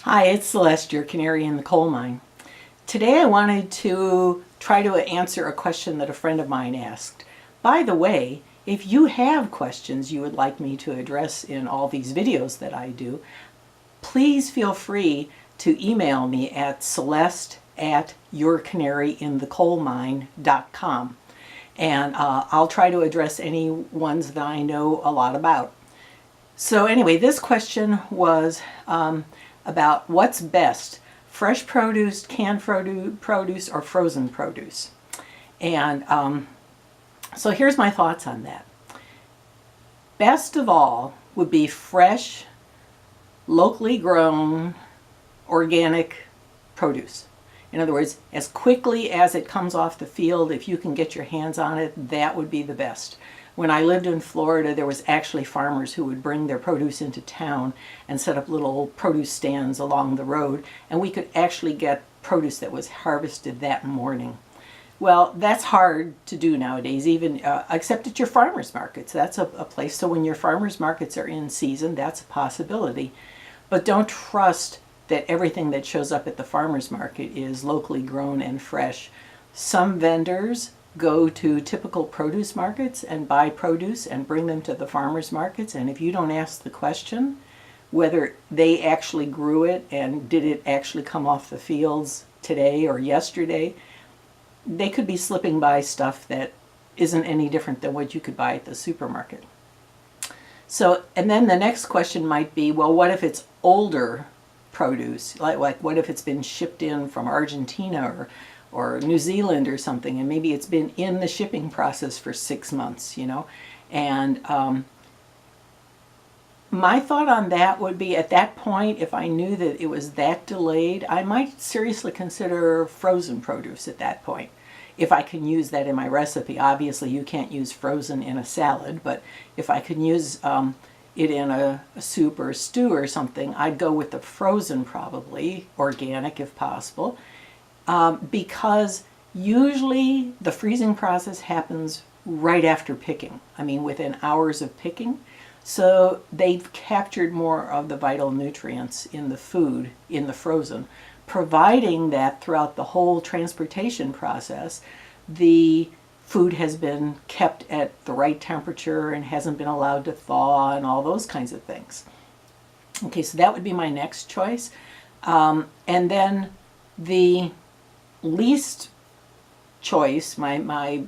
Hi, it's Celeste, your canary in the coal mine. Today I wanted to try to answer a question that a friend of mine asked. By the way, if you have questions you would like me to address in all these videos that I do, please feel free to email me at celeste@yourcanaryinthecoalmine.com, and I'll try to address any ones that I know a lot about. So anyway, this question was about what's best, fresh produce, canned produce, or frozen produce. And so here's my thoughts on that. Best of all would be fresh, locally grown, organic produce. In other words, as quickly as it comes off the field, if you can get your hands on it, that would be the best. When I lived in Florida, there was actually farmers who would bring their produce into town and set up little produce stands along the road, and we could actually get produce that was harvested that morning. Well, that's hard to do nowadays, even except at your farmers markets. That's a place. So when your farmers markets are in season, that's a possibility. But don't trust that everything that shows up at the farmers market is locally grown and fresh. Some vendors go to typical produce markets and buy produce and bring them to the farmers markets, and if you don't ask the question whether they actually grew it and did it actually come off the fields today or yesterday, they could be slipping by stuff that isn't any different than what you could buy at the supermarket. So, and then the next question might be, well, what if it's older produce? Like what if it's been shipped in from Argentina or New Zealand or something, and maybe it's been in the shipping process for 6 months, And my thought on that would be, at that point, if I knew that it was that delayed, I might seriously consider frozen produce at that point, if I can use that in my recipe. Obviously, you can't use frozen in a salad, but if I can use it in a soup or a stew or something, I'd go with the frozen, probably, organic if possible. Because usually the freezing process happens right after picking. I mean, within hours of picking. So they've captured more of the vital nutrients in the food in the frozen, providing that throughout the whole transportation process, the food has been kept at the right temperature and hasn't been allowed to thaw and all those kinds of things. Okay, so that would be my next choice. And then the least choice, my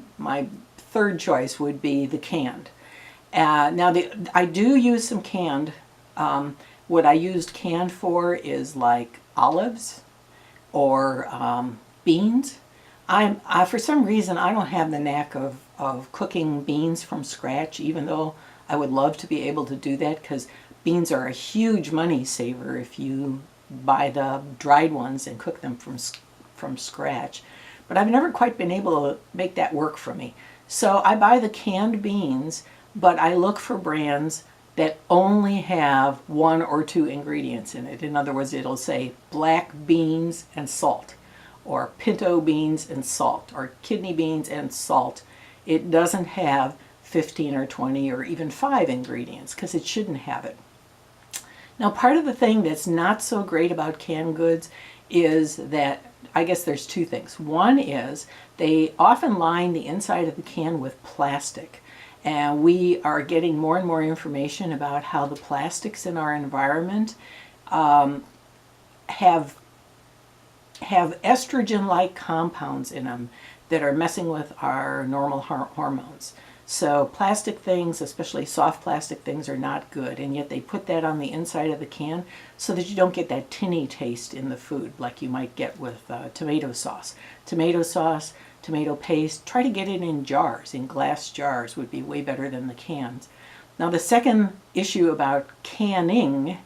third choice, would be the canned. Now I do use some canned. What I used canned for is like olives or beans. For some reason I don't have the knack of cooking beans from scratch, even though I would love to be able to do that, because beans are a huge money saver if you buy the dried ones and cook them from scratch. But I've never quite been able to make that work for me. So I buy the canned beans, but I look for brands that only have 1 or 2 ingredients in it. In other words, it'll say black beans and salt, or pinto beans and salt, or kidney beans and salt. It doesn't have 15 or 20 or even 5 ingredients, because it shouldn't have it. Now, part of the thing that's not so great about canned goods is that, I guess there's 2 things. One is they often line the inside of the can with plastic. And we are getting more and more information about how the plastics in our environment have estrogen-like compounds in them that are messing with our normal hormones. So plastic things, especially soft plastic things, are not good, and yet they put that on the inside of the can so that you don't get that tinny taste in the food like you might get with tomato sauce. Tomato sauce, tomato paste, try to get it in jars, in glass jars would be way better than the cans. Now the second issue about canning,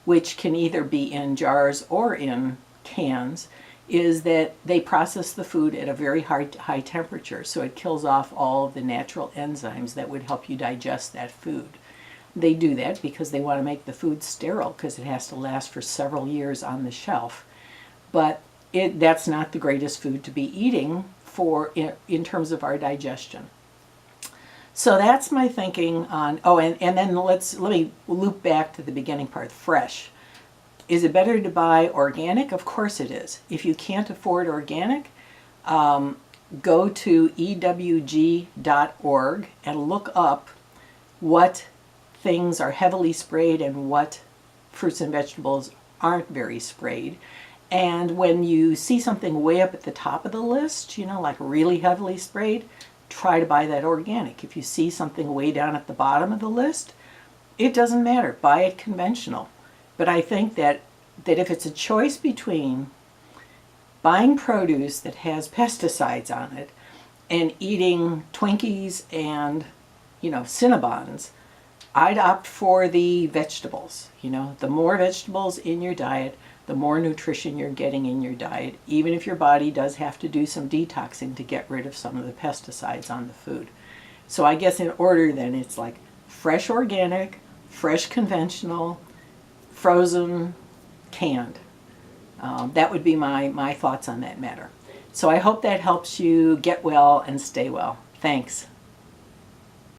which can either be in jars or in cans, is that they process the food at a very high temperature, so it kills off all of the natural enzymes that would help you digest that food. They do that because they want to make the food sterile, because it has to last for several years on the shelf. But that's not the greatest food to be eating in terms of our digestion. So that's my thinking on, and then let me loop back to the beginning part, fresh. Is it better to buy organic? Of course it is. If you can't afford organic, go to ewg.org and look up what things are heavily sprayed and what fruits and vegetables aren't very sprayed. And when you see something way up at the top of the list, like really heavily sprayed, try to buy that organic. If you see something way down at the bottom of the list, it doesn't matter. Buy it conventional. But I think that if it's a choice between buying produce that has pesticides on it and eating Twinkies and, Cinnabons, I'd opt for the vegetables. The more vegetables in your diet, the more nutrition you're getting in your diet, even if your body does have to do some detoxing to get rid of some of the pesticides on the food. So I guess in order then, it's like fresh organic, fresh conventional, frozen, canned. That would be my thoughts on that matter. So I hope that helps you get well and stay well. Thanks.